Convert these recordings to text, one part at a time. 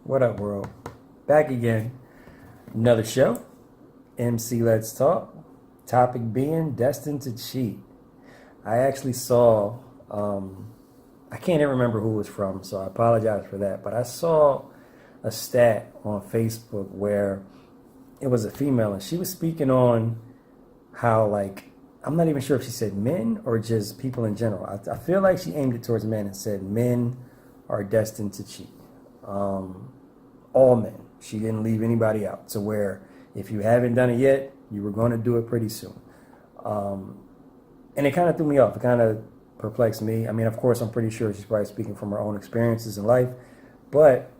What up, world? Back again. Another show. MC Let's Talk. Topic being Destined to Cheat. I actually saw, I can't even remember who it was from, so I apologize for that. But I saw a stat on Facebook where it was a female and she was speaking on how, like, I'm not even sure if she said men or just people in general. I feel like she aimed it towards men and said men are destined to cheat. All men. She didn't leave anybody out. To where if you haven't done it yet, you were going to do it pretty soon. And it kind of threw me off. It kind of perplexed me. I mean, of course, I'm pretty sure she's probably speaking from her own experiences in life, but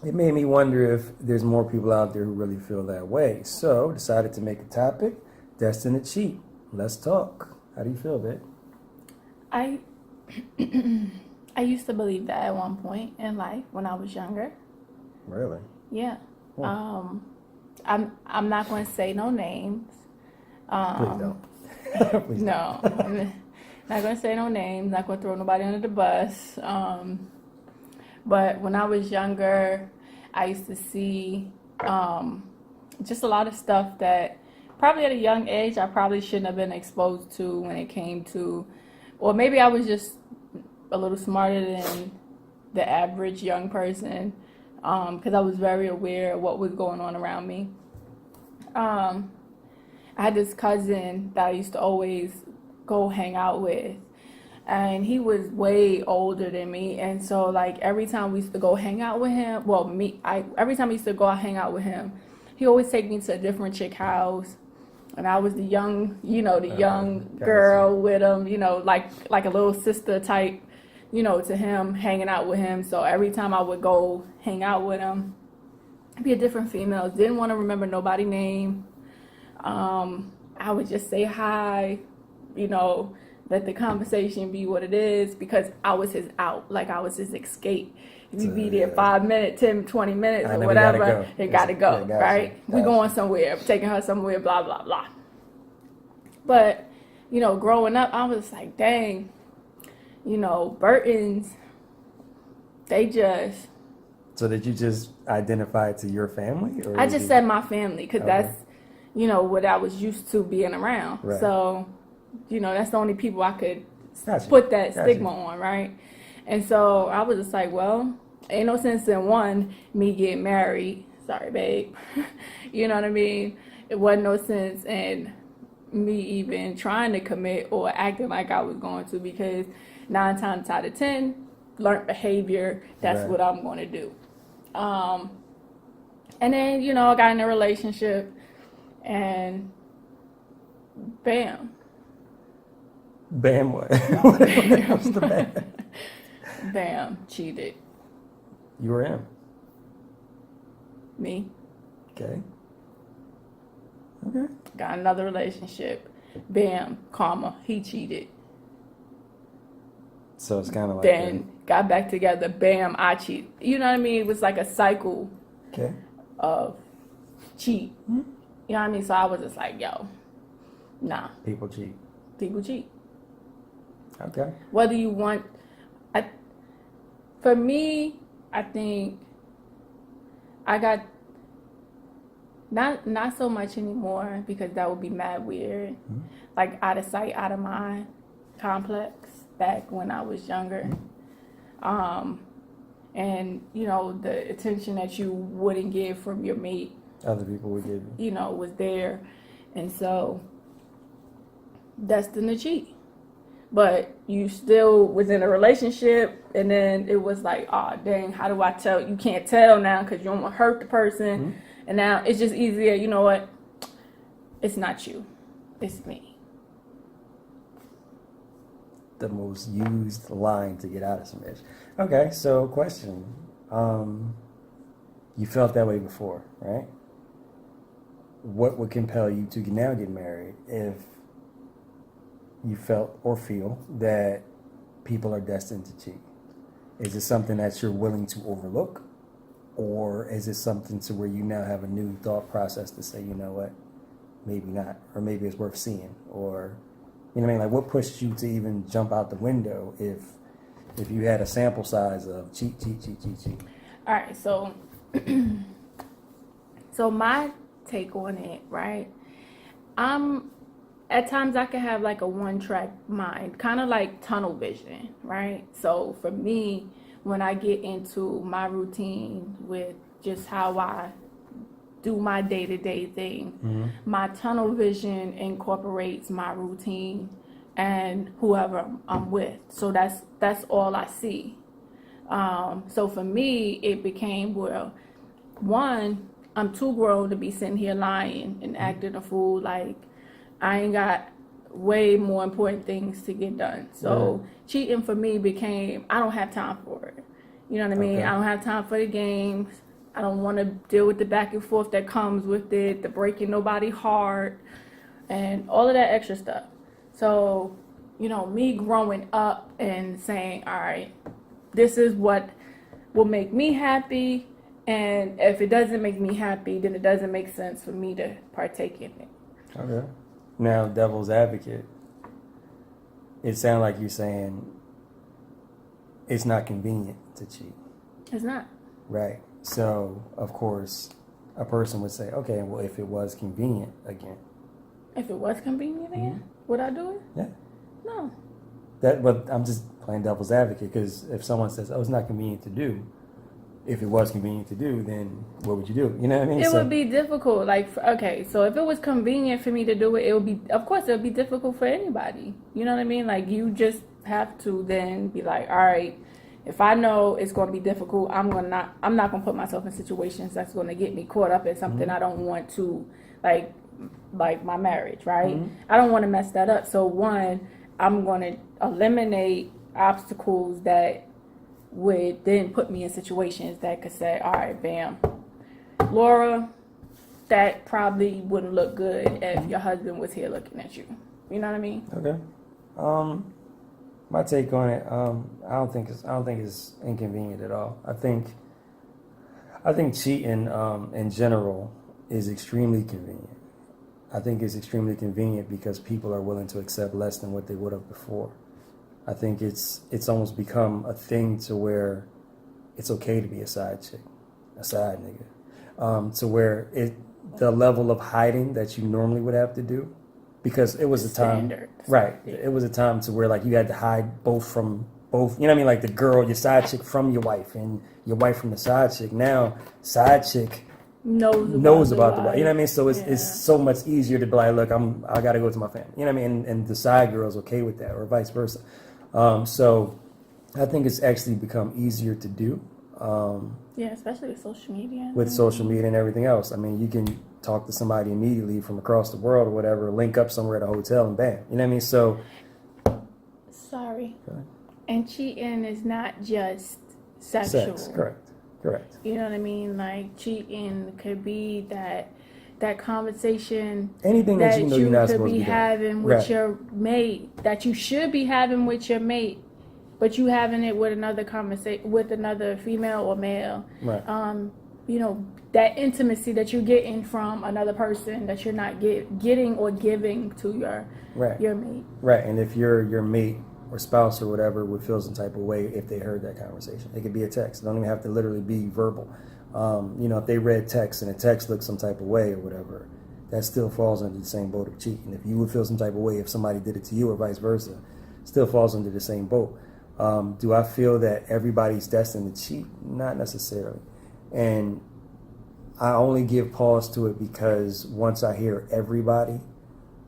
it made me wonder if there's more people out there who really feel that way. So decided to make a topic, Destined to Cheat. Let's talk. How do you feel, babe? I I used to believe that at one point in life when I was younger. Really? Yeah. Hmm. I'm not going to say no names. Please don't. Please No, I'm not going to say no names. Not going to throw nobody under the bus. But when I was younger, I used to see just a lot of stuff that probably at a young age I probably shouldn't have been exposed to when it came to, or maybe I was just a little smarter than the average young person, because I was very aware of what was going on around me. I had this cousin that I used to always go hang out with, and he was way older than me, and so like every time we used to go hang out with him, every time I used to go out hang out with him, he always take me to a different chick house, and I was the young, young girl with him, like a little sister type, to him, hanging out with him. So every time I would go hang out with him, it'd be a different female. Didn't want to remember nobody's name. I would just say hi, let the conversation be what it is, because I was his out, like I was his escape. If you be there 5 minutes, 10, 20 minutes, or whatever, it gotta go, right? We going somewhere, taking her somewhere, blah, blah, blah. But, growing up, I was like, dang, Burtons, they just... So did you just identify it to your family? Or I just said my family, because that's, what I was used to being around. Right. So, that's the only people I could Gotcha. put that stigma on, right? And so I was just like, well, ain't no sense in me getting married. Sorry, babe. You know what I mean? It wasn't no sense in me even trying to commit or acting like I was going to, because 9 times out of 10, learned behavior, that's Right. what I'm going to do. And then, I got in a relationship, and bam. Bam what? What's the bam? Bam, cheated. You or him? Me. Okay. Got another relationship. Bam, karma, he cheated. So it's kind of like Then got back together. Bam, I cheat. You know what I mean? It was like a cycle okay. of cheat. Mm-hmm. You know what I mean? So I was just like, yo, nah, People cheat. people cheat. Okay. Whether you want, for me, I think I got not so much anymore, because that would be mad weird. Mm-hmm. Like out of sight, out of mind complex back when I was younger. And the attention that you wouldn't give from your mate, Other people would give you. was there, and so destined to cheat. But you still was in a relationship, and then it was like, oh dang, how do I tell? You can't tell now because you don't want to hurt the person. Mm-hmm. And now it's just easier. You know what? It's not you, it's me. The most used line to get out of some bitch. Okay, so question. You felt that way before, right? What would compel you to now get married if you felt or feel that people are destined to cheat? Is it something that you're willing to overlook? Or is it something to where you now have a new thought process to say, you know what, maybe not, or maybe it's worth seeing, or, you know what I mean? Like, what pushed you to even jump out the window if you had a sample size of cheat? All right, so So my take on it, right? I'm at times I can have like a one track mind, kind of like tunnel vision, right? So for me, when I get into my routine with just how I do my day to day thing, my tunnel vision incorporates my routine and whoever I'm with. So that's all I see. So for me, it became, well, one, I'm too grown to be sitting here lying and acting a fool. Like, I ain't got way more important things to get done. So cheating for me became, I don't have time for it. You know what I mean? Okay. I don't have time for the games. I don't want to deal with the back and forth that comes with it, the breaking nobody's heart, and all of that extra stuff. So, me growing up and saying, all right, this is what will make me happy. And if it doesn't make me happy, then it doesn't make sense for me to partake in it. Okay. Now, devil's advocate. It sounds like you're saying it's not convenient to cheat. It's not. Right. So, of course, a person would say, okay, well, if it was convenient again. If it was convenient again, would I do it? Yeah. No. But I'm just playing devil's advocate, because if someone says, oh, it's not convenient to do, if it was convenient to do, then what would you do? You know what I mean? It would be difficult. Like, okay, so if it was convenient for me to do it, it would be, of course, it would be difficult for anybody. You know what I mean? Like, you just have to then be like, all right, if I know it's going to be difficult, I'm not going to put myself in situations that's going to get me caught up in something I don't want to, like my marriage, right? I don't want to mess that up. So one, I'm going to eliminate obstacles that would then put me in situations that could say, all right, bam, Laura, that probably wouldn't look good if your husband was here looking at you. You know what I mean? Okay. My take on it, I don't think it's inconvenient at all. I think cheating in general is extremely convenient. I think it's extremely convenient because people are willing to accept less than what they would have before. I think it's almost become a thing to where it's okay to be a side chick, a side nigga, to where the level of hiding that you normally would have to do, because it was a time, right? It was a time to where like you had to hide both. You know what I mean? Like the girl, your side chick from your wife, and your wife from the side chick. Now side chick knows about the wife. You know what I mean? So it's so much easier to be like, look, I got to go to my family. You know what I mean? And the side girl's okay with that, or vice versa. So I think it's actually become easier to do. Yeah, especially with social media. With social media and everything else. I mean, you can talk to somebody immediately from across the world or whatever, link up somewhere at a hotel and bam. You know what I mean? So. Sorry. And cheating is not just sexual. Sex, correct. You know what I mean? Like, cheating could be that conversation, anything that you know you're not could supposed be to be having with your mate, that you should be having with your mate, but you having it with another with another female or male. Right. That intimacy that you're getting from another person that you're not getting or giving to your mate. Right. And if your mate or spouse or whatever would feel some type of way if they heard that conversation, it could be a text. It don't even have to literally be verbal. If they read text and a text looks some type of way or whatever, that still falls under the same boat of cheating. If you would feel some type of way if somebody did it to you or vice versa, still falls under the same boat. Do I feel that everybody's destined to cheat? Not necessarily. And I only give pause to it because once I hear everybody,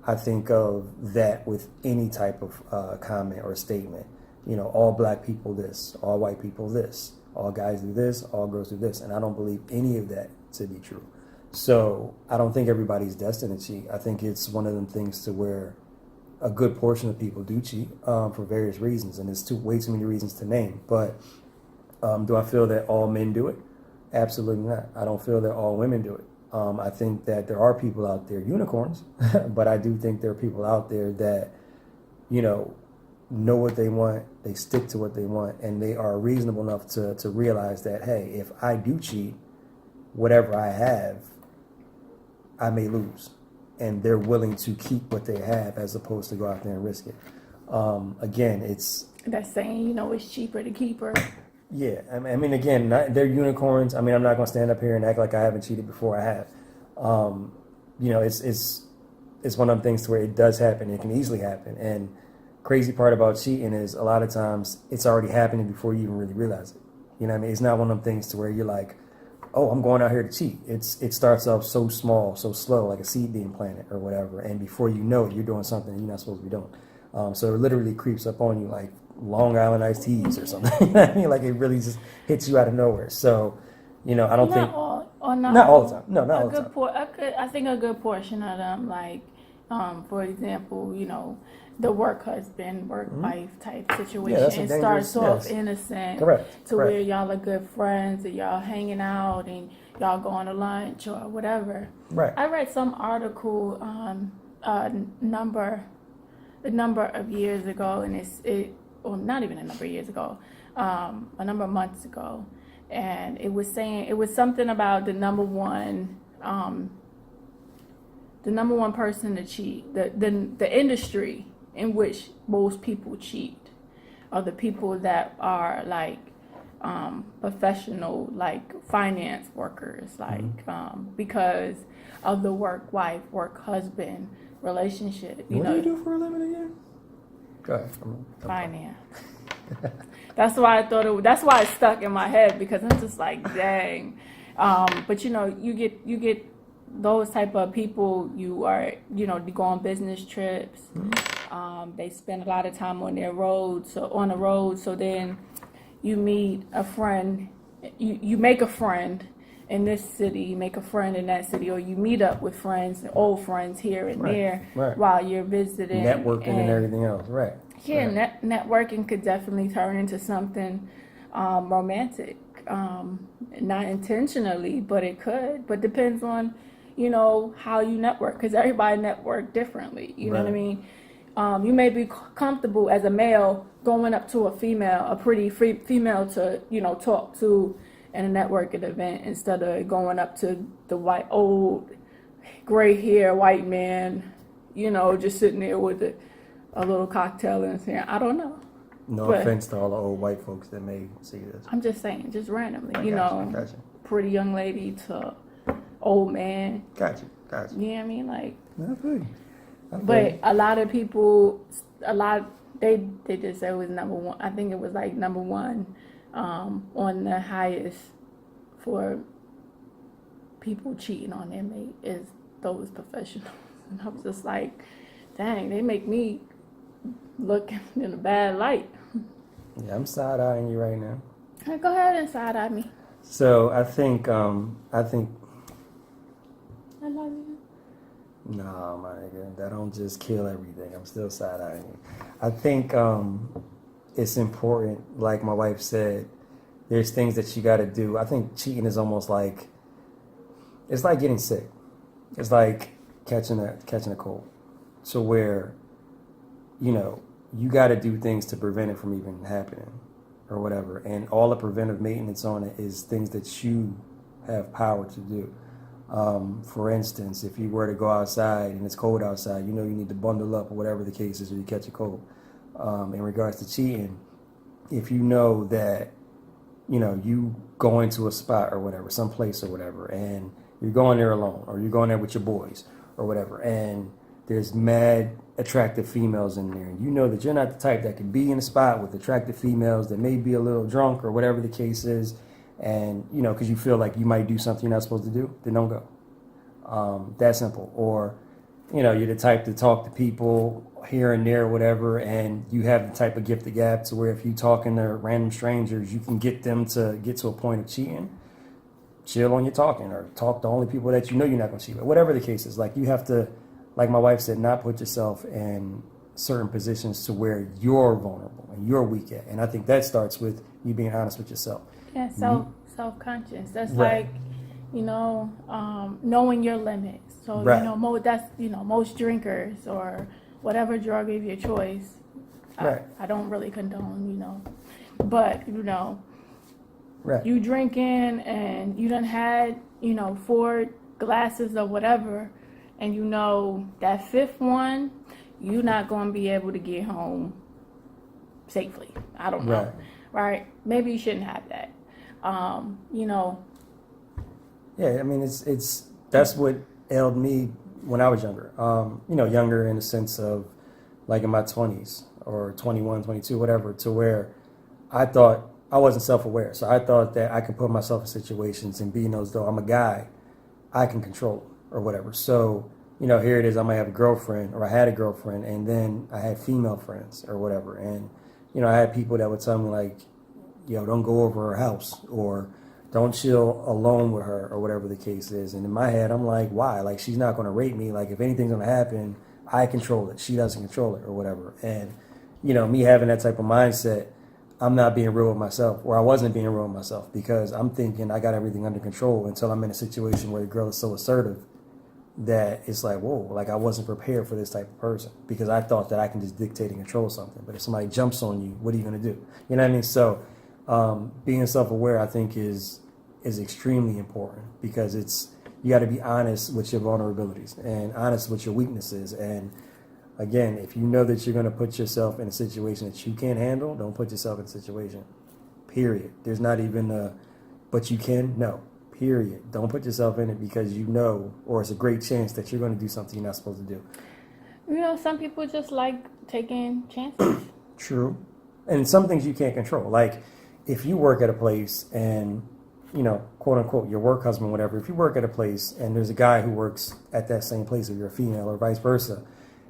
I think of that with any type of comment or statement. All black people this, all white people this, all guys do this, all girls do this. And I don't believe any of that to be true. So I don't think everybody's destined to cheat. I think it's one of them things to where a good portion of people do cheat for various reasons. And there's way too many reasons to name. But do I feel that all men do it? Absolutely not. I don't feel that all women do it. I think that there are people out there, unicorns, but I do think there are people out there that, know what they want, they stick to what they want, and they are reasonable enough to realize that, hey, if I do cheat, whatever I have, I may lose. And they're willing to keep what they have as opposed to go out there and risk it. Again, it's... That saying, it's cheaper to keep her Yeah, I mean, again, they're unicorns. I mean, I'm not going to stand up here and act like I haven't cheated before. I have. You know, it's one of them things to where it does happen. It can easily happen. And crazy part about cheating is a lot of times it's already happening before you even really realize it. You know what I mean? It's not one of them things to where you're like, oh, I'm going out here to cheat. It starts off so small, so slow, like a seed being planted or whatever. And before you know it, you're doing something you're not supposed to be doing. So it literally creeps up on you like Long Island iced teas or something. You know what I mean? Like it really just hits you out of nowhere. So, you know, I don't think not all the time. No, not all the time. I think a good portion of them, like, for example, you know, the work husband, work wife type situation. that's a It starts off yes. innocent, Correct. to where y'all are good friends and y'all hanging out and y'all going to lunch or whatever. Right. I read some article a number of years ago, and or not even a number of years ago, a number of months ago, and it was saying it was something about the number one person to cheat, the industry in which most people cheat are the people that are like professional, like finance workers, like because of the work wife, work husband relationship. What do you do for a living again? Go ahead. Finance. That's why I thought that's why it stuck in my head, because I'm just like, dang. But you know, you get those type of people. You go on business trips. They spend a lot of time on the road. So then you meet a friend. You make a friend in this city, you make a friend in that city, or you meet up with friends, old friends here and there, while you're visiting. Networking and everything else, right. Yeah, networking could definitely turn into something romantic. Not intentionally, but it could. But depends on, you know, how you network, because everybody network differently. You know what I mean? You may be comfortable as a male going up to a pretty female to, you know, talk to in a networking event, instead of going up to the old gray hair white man, you know, just sitting there with a little cocktail and saying, I don't know. No offense to all the old white folks that may see this. I'm just saying, just randomly, Gotcha. Pretty young lady to old man. Gotcha. You know what I mean? Like, but a lot of people, they just said it was number one. I think it was like number one on the highest for people cheating on their mate is those professionals. And I was just like, dang, they make me look in a bad light. Yeah, I'm side-eyeing you right now. Go ahead and side-eye me. So I think I love you. no, my nigga, that don't just kill everything. I'm still side-eyeing you. I think it's important, like my wife said, there's things that you got to do. I think cheating is almost like, it's like getting sick. It's like catching a cold. So where, you know, you got to do things to prevent it from even happening or whatever. And all the preventive maintenance on it is things that you have power to do. For instance, if you were to go outside and it's cold outside, you know you need to bundle up or whatever the case is, or you catch a cold. In regards to cheating, if you know that, you know, you go into a spot or whatever, some place or whatever, and you're going there alone, or you're going there with your boys or whatever, and there's mad attractive females in there, and you know that you're not the type that can be in a spot with attractive females that may be a little drunk or whatever the case is, and, you know, because you feel like you might do something you're not supposed to do, then don't go. That simple. Or, you know, you're the type to talk to people here and there or whatever, and you have the type of gift of gab to where if you talking to random strangers, you can get them to get to a point of cheating. Chill on your talking, or talk to only people that you know you're not going to cheat with. Whatever the case is, like, you have to, like my wife said, not put yourself in certain positions to where you're vulnerable and you're weak at. And I think that starts with you being honest with yourself. Yeah, self-conscious. That's right. Like, you know, knowing your limits. So, right. You know, that's, you know, most drinkers or whatever drug of your choice. Right. I don't really condone, you know. But, you know, right. You drinking and you done had, you know, 4 glasses or whatever, and you know that 5th one, you're not going to be able to get home safely. I don't know. right? Maybe you shouldn't have that. You know, Yeah, I mean, it's that's what ailed me when I was younger. You know, younger in the sense of like in my 20s or 21, 22, whatever, to where I thought I wasn't self-aware. So I thought that I could put myself in situations and being as though I'm a guy, I can control or whatever. So, you know, here it is, I might have a girlfriend or I had a girlfriend and then I had female friends or whatever. And, you know, I had people that would tell me like, yo, don't go over her house or don't chill alone with her or whatever the case is. And in my head, I'm like, why? Like, she's not going to rape me. Like, if anything's going to happen, I control it. She doesn't control it or whatever. And, you know, me having that type of mindset, I'm not being real with myself, or I wasn't being real with myself because I'm thinking I got everything under control until I'm in a situation where the girl is so assertive that it's like, whoa, like I wasn't prepared for this type of person because I thought that I can just dictate and control something. But if somebody jumps on you, what are you going to do? You know what I mean? So being self-aware, I think, is extremely important because it's you got to be honest with your vulnerabilities and honest with your weaknesses. And again, if you know that you're going to put yourself in a situation that you can't handle, don't put yourself in a situation. Period. There's not even a, but you can. No. Period. Don't put yourself in it because you know, or it's a great chance that you're going to do something you're not supposed to do. you know, some people just like taking chances. True. And some things you can't control. Like if you work at a place and, you know, quote unquote, your work husband, whatever, if you work at a place and there's a guy who works at that same place, or you're a female or vice versa,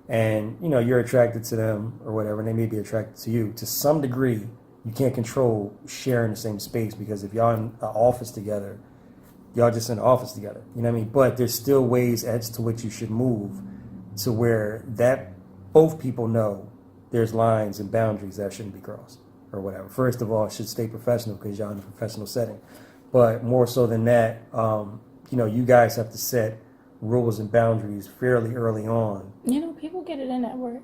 and, you know, you're attracted to them or whatever, and they may be attracted to you, to some degree, you can't control sharing the same space because if y'all in an office together, y'all just in the office together. You know what I mean? But there's still ways as to which you should move to where that both people know there's lines and boundaries that shouldn't be crossed or whatever. First of all, it should stay professional because y'all in a professional setting. But more so than that, you know, you guys have to set rules and boundaries fairly early on. You know, people get it in at work.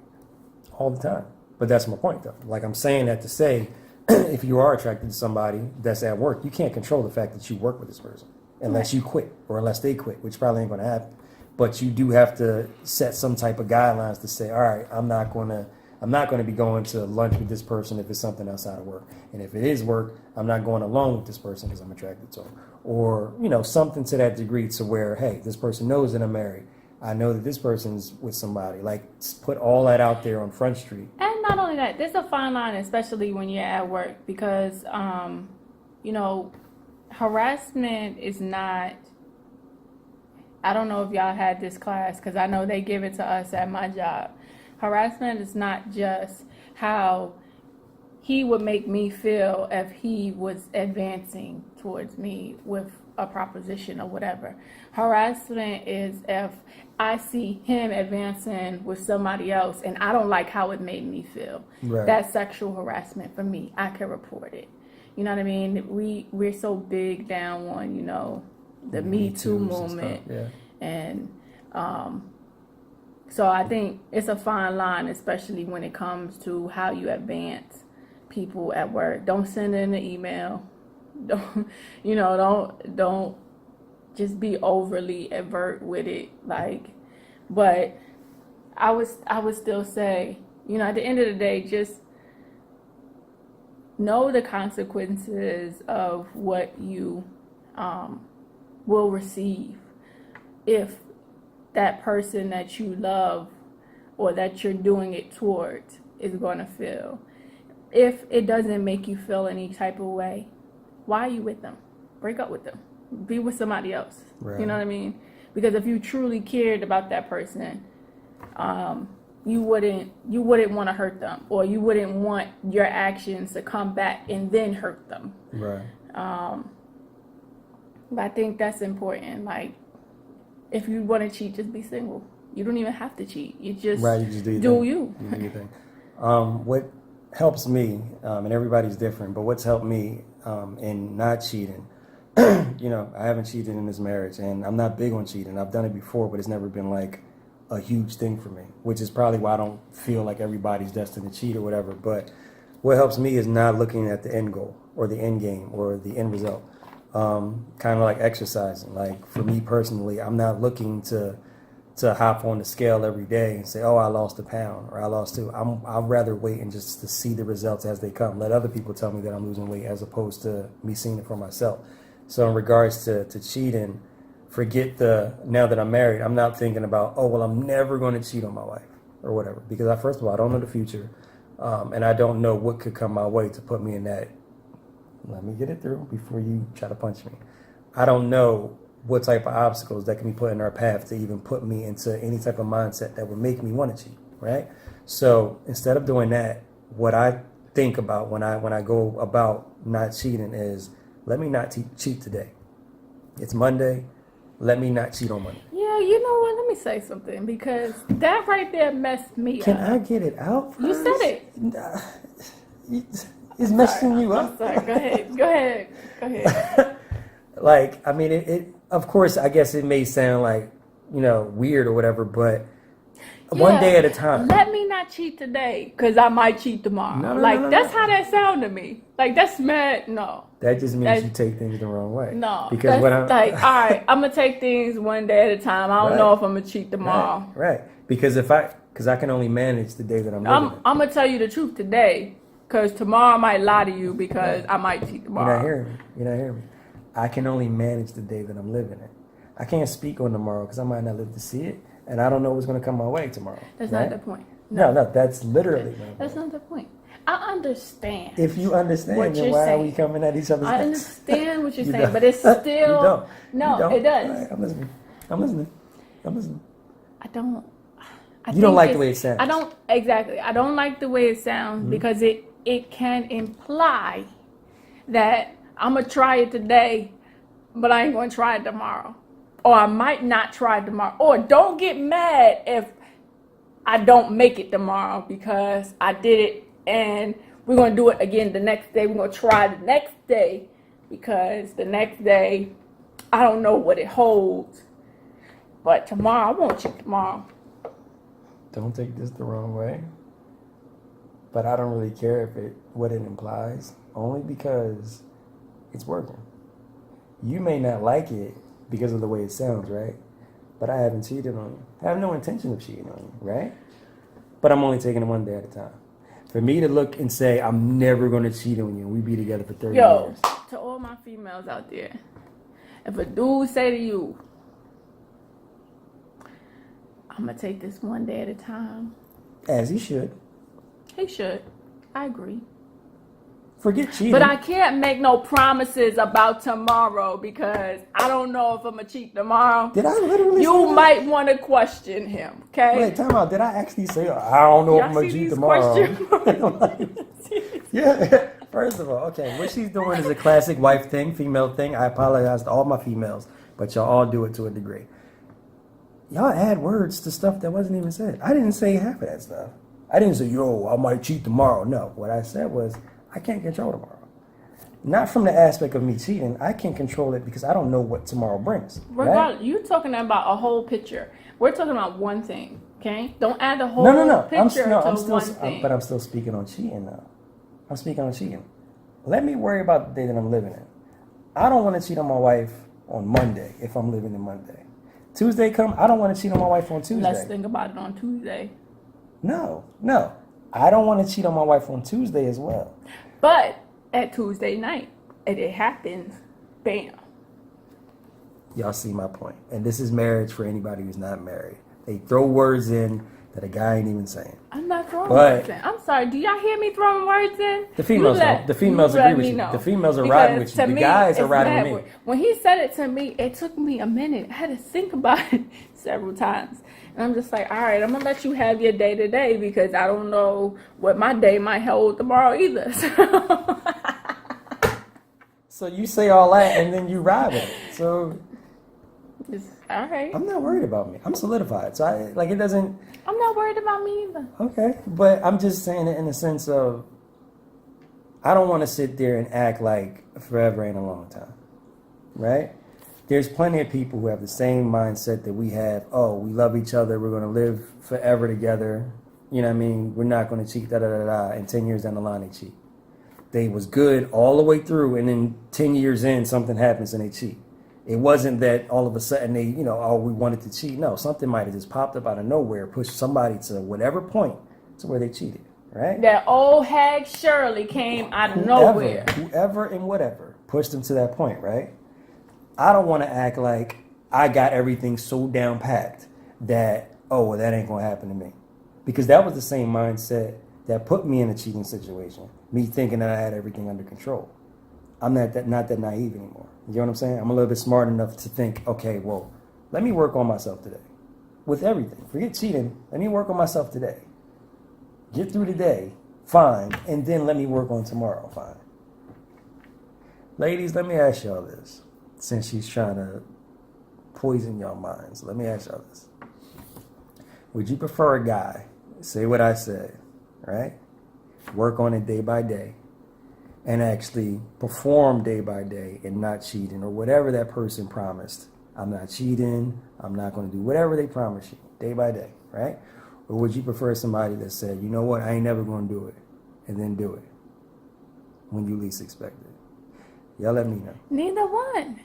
All the time. But that's my point, though. Like I'm saying that to say, if you are attracted to somebody that's at work, you can't control the fact that you work with this person unless you quit or unless they quit, which probably ain't going to happen. But you do have to set some type of guidelines to say, all right, I'm not going to be going to lunch with this person if it's something outside of work. And if it is work, I'm not going alone with this person because I'm attracted to him. Or, you know, something to that degree to where, hey, this person knows that I'm married. I know that this person's with somebody. Like, put all that out there on Front Street. And not only that, there's a fine line, especially when you're at work, because, you know, harassment is not, I don't know if y'all had this class, because I know they give it to us at my job. Harassment is not just how he would make me feel if he was advancing towards me with a proposition or whatever. Harassment is if I see him advancing with somebody else and I don't like how it made me feel. Right. That's sexual harassment for me. I can report it. You know what I mean? We're so big down on, you know, the Me Too movement. And so I think it's a fine line, especially when it comes to how you advance people at work. Don't send in an email. Don't just be overly overt with it. Like, but I would still say, you know, at the end of the day, just know the consequences of what you will receive if that person that you love or that you're doing it towards is going to feel. If it doesn't make you feel any type of way, why are you with them? Break up with them. Be with somebody else. Right. You know what I mean? Because if you truly cared about that person, you wouldn't want to hurt them, or you wouldn't want your actions to come back and then hurt them. Right. But I think that's important. Like, if you want to cheat, just be single. You don't even have to cheat. You just, do you. You do your thing. What helps me, and everybody's different, but what's helped me in not cheating, you know, I haven't cheated in this marriage, and I'm not big on cheating. I've done it before, but it's never been like a huge thing for me, which is probably why I don't feel like everybody's destined to cheat or whatever. But what helps me is not looking at the end goal or the end game or the end result. Kind of like exercising. Like for me personally, I'm not looking to to hop on the scale every day and say, "Oh, I lost a pound or I lost 2." I'd rather wait and just to see the results as they come. Let other people tell me that I'm losing weight as opposed to me seeing it for myself. So in regards to cheating, forget now that I'm married, I'm not thinking about, oh, well, I'm never going to cheat on my wife or whatever, because first of all, I don't know the future, and I don't know what could come my way to put me in that. Let me get it through before you try to punch me. I don't know what type of obstacles that can be put in our path to even put me into any type of mindset that would make me want to cheat, right? So instead of doing that, what I think about when I go about not cheating is, let me not cheat today. It's Monday. Let me not cheat on Monday. Yeah, you know what? Let me say something, because that right there messed me Can up. I get it out first? You said it. It's messing you up. I'm sorry. Go ahead. Like, I mean, it of course, I guess it may sound like, weird or whatever, but one day at a time. Let me not cheat today, because I might cheat tomorrow. No, that's how that sounded to me. Like, that's mad. No. That just means you take things the wrong way. No. Because when I'm like, all right, I'm going to take things one day at a time. I don't know if I'm going to cheat tomorrow. Right. Because because I can only manage the day that I'm living. I'm going to tell you the truth today, because tomorrow I might lie to you because I might cheat tomorrow. You're not hearing me. I can only manage the day that I'm living in. I can't speak on tomorrow because I might not live to see it, and I don't know what's going to come my way tomorrow. That's not the point. No, that's literally my point. That's not the point. I understand. If you understand, then why are we coming at each other's I necks? understand what you're saying, but it's still... You don't. No, it does. Right, I'm listening. I don't... You don't like the way it sounds. I don't... Exactly. I don't like the way it sounds because it can imply that I'm going to try it today, but I ain't going to try it tomorrow. Or I might not try it tomorrow. Or don't get mad if I don't make it tomorrow because I did it and we're going to do it again the next day. We're going to try the next day because the next day, I don't know what it holds. But tomorrow, I won't cheat tomorrow. Don't take this the wrong way. But I don't really care what it implies. Only because it's working. You may not like it because of the way it sounds, right? But I haven't cheated on you. I have no intention of cheating on you, right? But I'm only taking it one day at a time. For me to look and say, I'm never going to cheat on you, and we be together for 30 years. To all my females out there, if a dude say to you, I'm going to take this one day at a time. As he should. He should. I agree. Forget cheating. But I can't make no promises about tomorrow because I don't know if I'm going to cheat tomorrow. Did I literally You might want to question him, okay? Wait, time out. Did I actually say, I don't know if I'm going to cheat tomorrow? Yeah. First of all, okay, what she's doing is a classic wife thing, female thing. I apologize to all my females, but y'all all do it to a degree. Y'all add words to stuff that wasn't even said. I didn't say half of that stuff. I didn't say, I might cheat tomorrow. No, what I said was, I can't control tomorrow. Not from the aspect of me cheating. I can't control it because I don't know what tomorrow brings. Right? You're talking about a whole picture. We're talking about one thing, okay? Don't add the whole picture to one thing. But I'm still speaking on cheating now. I'm speaking on cheating. Let me worry about the day that I'm living in. I don't want to cheat on my wife on Monday if I'm living in Monday. Tuesday come, I don't want to cheat on my wife on Tuesday. Let's think about it on Tuesday. No. I don't want to cheat on my wife on Tuesday as well. But at Tuesday night, it happens, bam. Y'all see my point. And this is marriage for anybody who's not married. They throw words in that a guy ain't even saying. I'm not throwing words in. I'm sorry. Do y'all hear me throwing words in? The females don't. The females agree with you. The females are riding with you. The guys are riding with me. When he said it to me, it took me a minute. I had to think about it several times. And I'm just like, all right, I'm going to let you have your day today because I don't know what my day might hold tomorrow either. So you say all that and then you ride with it. So it's all right. I'm not worried about me. I'm solidified. So it doesn't. I'm not worried about me either. Okay. But I'm just saying it in the sense of I don't want to sit there and act like forever ain't a long time. Right? There's plenty of people who have the same mindset that we have. Oh, we love each other. We're going to live forever together. You know what I mean? We're not going to cheat, And 10 years down the line, they cheat. They was good all the way through, and then 10 years in, something happens and they cheat. It wasn't that all of a sudden they, oh, we wanted to cheat. No, something might have just popped up out of nowhere, pushed somebody to whatever point to where they cheated, right? That old hag Shirley came out of nowhere. Whoever and whatever pushed them to that point, right? I don't want to act like I got everything so down packed that, oh, well, that ain't going to happen to me. Because that was the same mindset that put me in a cheating situation. Me thinking that I had everything under control. I'm not that naive anymore. You know what I'm saying? I'm a little bit smart enough to think, okay, well, let me work on myself today. With everything. Forget cheating. Let me work on myself today. Get through today, fine. And then let me work on tomorrow, fine. Ladies, let me ask y'all this. Since she's trying to poison your minds, let me ask y'all this. Would you prefer a guy, say what I said, right? Work on it day by day, and actually perform day by day and not cheating, or whatever that person promised. I'm not cheating, I'm not going to do whatever they promise you, day by day, right? Or would you prefer somebody that said, you know what, I ain't never going to do it, and then do it when you least expect it? Y'all let me know. Neither one.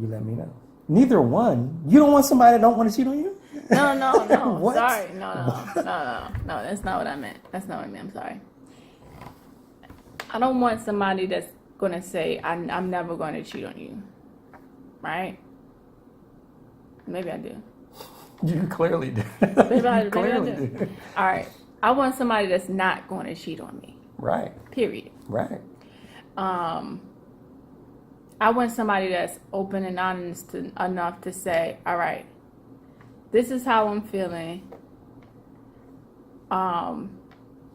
You let me know. Neither one? You don't want somebody that don't want to cheat on you? No. What? Sorry. No. That's not what I meant. That's not what I meant. I'm sorry. I don't want somebody that's going to say, I'm never going to cheat on you. Right? Maybe I do. You clearly do. Maybe I do. All right. I want somebody that's not going to cheat on me. Right. Period. Right. I want somebody that's open and honest enough to say, all right, this is how I'm feeling.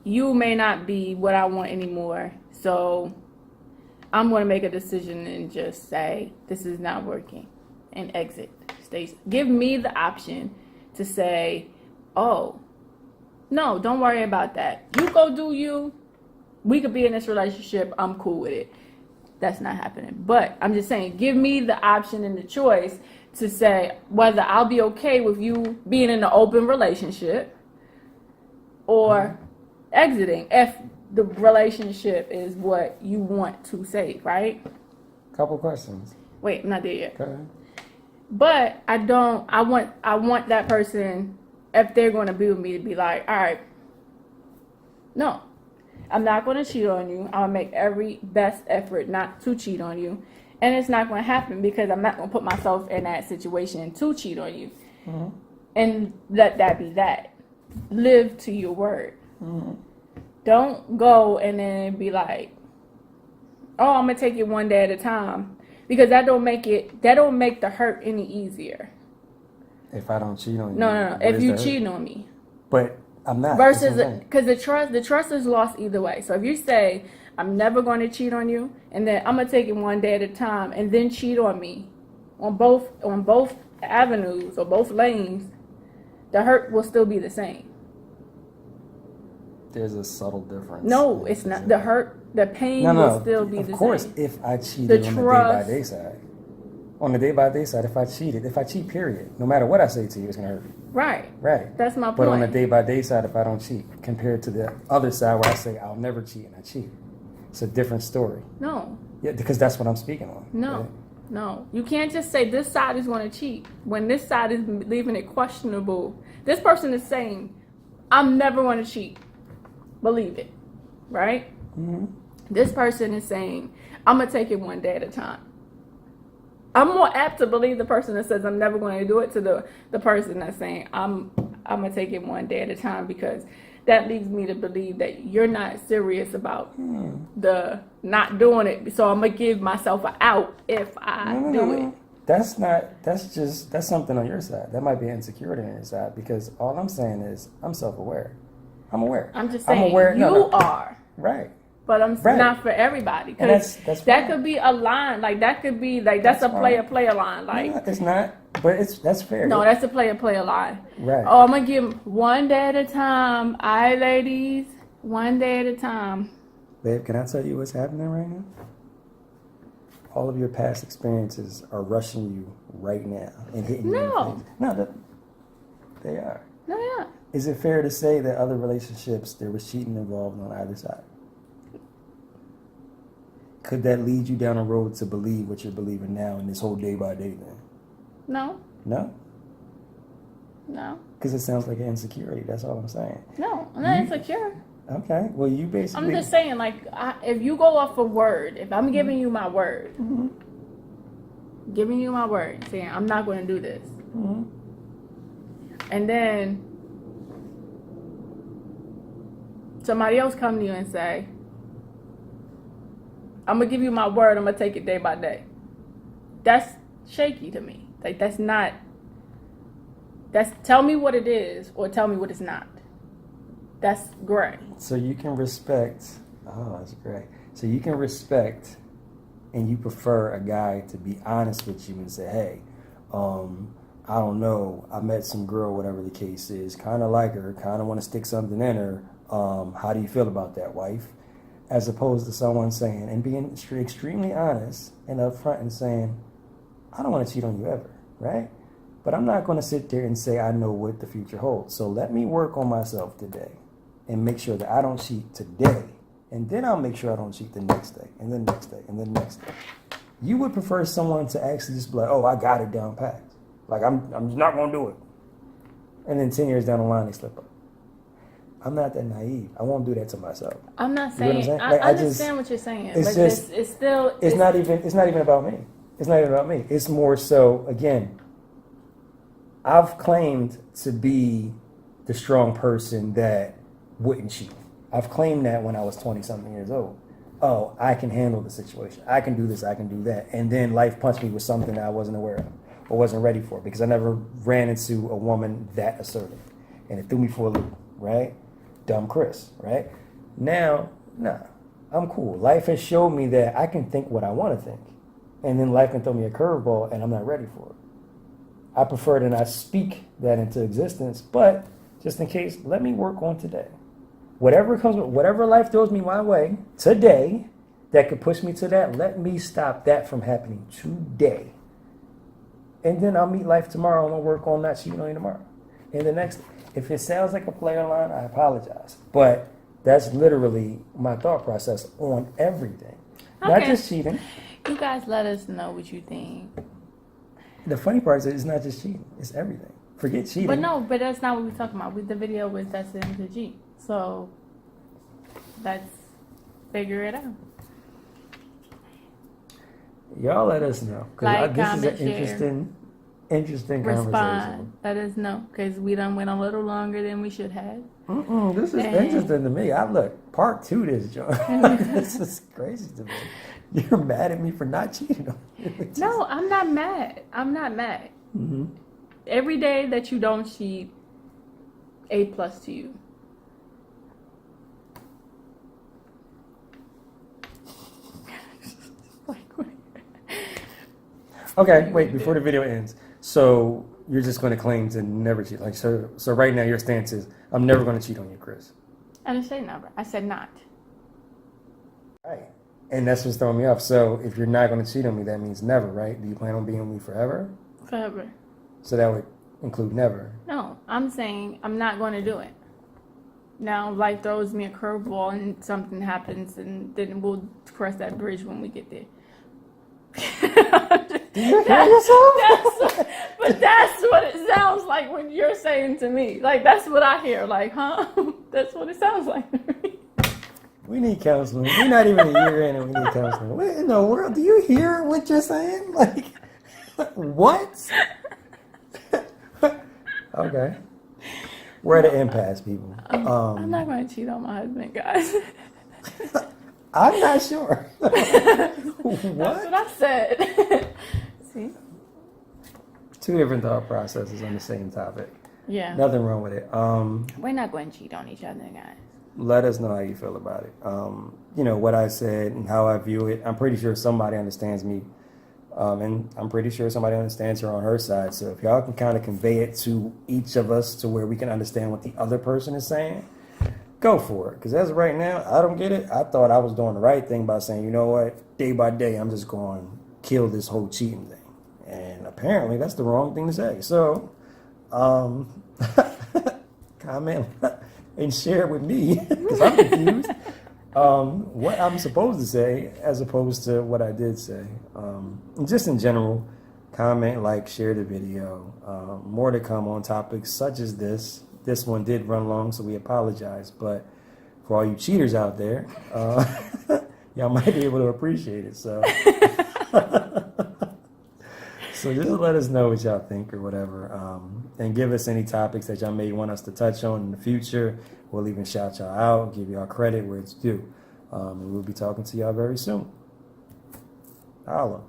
You may not be what I want anymore, so I'm going to make a decision and just say, this is not working, and exit. Give me the option to say, oh, no, don't worry about that. You go do you. We could be in this relationship. I'm cool with it. That's not happening. But I'm just saying, give me the option and the choice to say whether I'll be okay with you being in an open relationship or exiting if the relationship is what you want to save, right? Couple questions. Wait, I'm not there yet. Okay. But I want that person, if they're going to be with me, to be like, all right, no, I'm not going to cheat on you. I'm going to make every best effort not to cheat on you. And it's not going to happen because I'm not going to put myself in that situation to cheat on you. Mm-hmm. And let that be that. Live to your word. Mm-hmm. Don't go and then be like, oh, I'm going to take it one day at a time. Because that don't make the hurt any easier. If I don't cheat on you. No. If you cheating on me. But I'm not. Versus, because the trust is lost either way. So if you say, I'm never going to cheat on you, and then I'm going to take it one day at a time, and then cheat on me on both avenues or both lanes, the hurt will still be the same. There's a subtle difference. No, it's not. The hurt, the pain will still be the same. Of course, if I cheated on the day-by-day side. On the day-by-day side, if I cheat, period, no matter what I say to you, it's going to hurt you. Right. That's my point. But on the day-by-day side, if I don't cheat, compared to the other side where I say I'll never cheat and I cheat, it's a different story. No. Yeah, because that's what I'm speaking on. No. Right? No. You can't just say this side is going to cheat when this side is leaving it questionable. This person is saying, I'm never going to cheat. Believe it. Right? Mm-hmm. This person is saying, I'm going to take it one day at a time. I'm more apt to believe the person that says I'm never going to do it to the person that's saying I'm going to take it one day at a time, because that leads me to believe that you're not serious about the not doing it. So I'm going to give myself an out if I do it. That's something on your side. That might be insecurity on your side, because all I'm saying is I'm self-aware. I'm aware. I'm just saying are. Right. But I'm not for everybody. Because that could be a line. Like, that could be, like, that's a player line. Like, no, it's not. But that's fair. No, that's a player line. Right. Oh, I'm going to give them one day at a time. All right, ladies. One day at a time. Babe, can I tell you what's happening right now? All of your past experiences are rushing you right now and hitting you in the face. No, they are. No, they are. Is it fair to say that other relationships, there was cheating involved on either side? could that lead you down a road to believe what you're believing now in this whole day by day thing? No. No? No. Because it sounds like an insecurity. That's all I'm saying. No, I'm not insecure. Okay. Well, you basically... I'm just saying, like, if you go off a word, if I'm giving you my word, giving you my word, saying I'm not going to do this, and then somebody else come to you and say, I'm going to give you my word, I'm going to take it day by day. That's shaky to me. Like, that's not... tell me what it is or tell me what it's not. That's gray. So you can respect... Oh, that's great. So you can respect and you prefer a guy to be honest with you and say, hey, I don't know, I met some girl, whatever the case is, kind of like her, kind of want to stick something in her. How do you feel about that, wife? As opposed to someone saying, and being extremely honest and upfront and saying, I don't want to cheat on you ever, right? But I'm not going to sit there and say I know what the future holds. So let me work on myself today and make sure that I don't cheat today. And then I'll make sure I don't cheat the next day, and the next day, and the next day. You would prefer someone to actually just be like, oh, I got it down packed. Like, I'm not going to do it. And then 10 years down the line, they slip up. I'm not that naive. I won't do that to myself. I'm not saying... You know what I'm saying? I Like, understand what you're saying. It's but just... it's still... It's not even about me. It's not even about me. It's more so, again, I've claimed to be the strong person that wouldn't cheat. I've claimed that when I was 20-something years old. Oh, I can handle the situation. I can do this, I can do that. And then life punched me with something that I wasn't aware of or wasn't ready for because I never ran into a woman that assertive. And it threw me for a loop, right? Dumb Chris, right? Now, nah, I'm cool. Life has showed me that I can think what I want to think. And then life can throw me a curveball and I'm not ready for it. I prefer to not speak that into existence, but just in case, let me work on today. Whatever life throws me my way today that could push me to that, let me stop that from happening today. And then I'll meet life tomorrow and I'll work on not cheating on you tomorrow. And the next, if it sounds like a player line, I apologize. But that's literally my thought process on everything. Okay. Not just cheating. You guys let us know what you think. The funny part is it's not just cheating, it's everything. Forget cheating. But that's not what we're talking about. The video was Destined to cheat. So let's figure it out. Y'all let us know. Like, this comment, is an interesting respond, conversation. let us know. Because we done went a little longer than we should have. This is interesting to me. Part 2 this, John. This is crazy to me. You're mad at me for not cheating on you. No, I'm not mad. I'm not mad. Mm-hmm. Every day that you don't cheat, A+ to you. Okay, wait, before the video ends. So you're just going to claim to never cheat. Like, so right now your stance is, I'm never going to cheat on you, Chris. I didn't say never. I said not. Right. And that's what's throwing me off. So if you're not going to cheat on me, that means never, right? Do you plan on being with me forever? Forever. So that would include never. No, I'm saying I'm not going to do it. Now life throws me a curveball and something happens, and then we'll cross that bridge when we get there. Do you hear yourself? But that's what it sounds like when you're saying to me. Like, that's what I hear. Like, huh? That's what it sounds like to me. We need counseling. We're not even a year in and we need counseling. What in the world? Do you hear what you're saying? Like, what? Okay. We're at an impasse, people. I'm not going to cheat on my husband, guys. I'm not sure. What? That's what I said. See? 2 different thought processes on the same topic. Yeah. Nothing wrong with it. We're not going to cheat on each other, guys. Let us know how you feel about it. What I said and how I view it. I'm pretty sure somebody understands me. And I'm pretty sure somebody understands her on her side. So if y'all can kind of convey it to each of us to where we can understand what the other person is saying, go for it. Because as of right now, I don't get it. I thought I was doing the right thing by saying, you know what, day by day, I'm just going to kill this whole cheating thing. And apparently that's the wrong thing to say. So, comment and share it with me because I'm confused. What I'm supposed to say as opposed to what I did say. Just in general, comment, like, share the video. More to come on topics such as this. This one did run long, so we apologize. But for all you cheaters out there, y'all might be able to appreciate it. So, so just let us know what y'all think or whatever, and give us any topics that y'all may want us to touch on in the future. We'll even shout y'all out, give y'all credit where it's due, and we'll be talking to y'all very soon. Holla.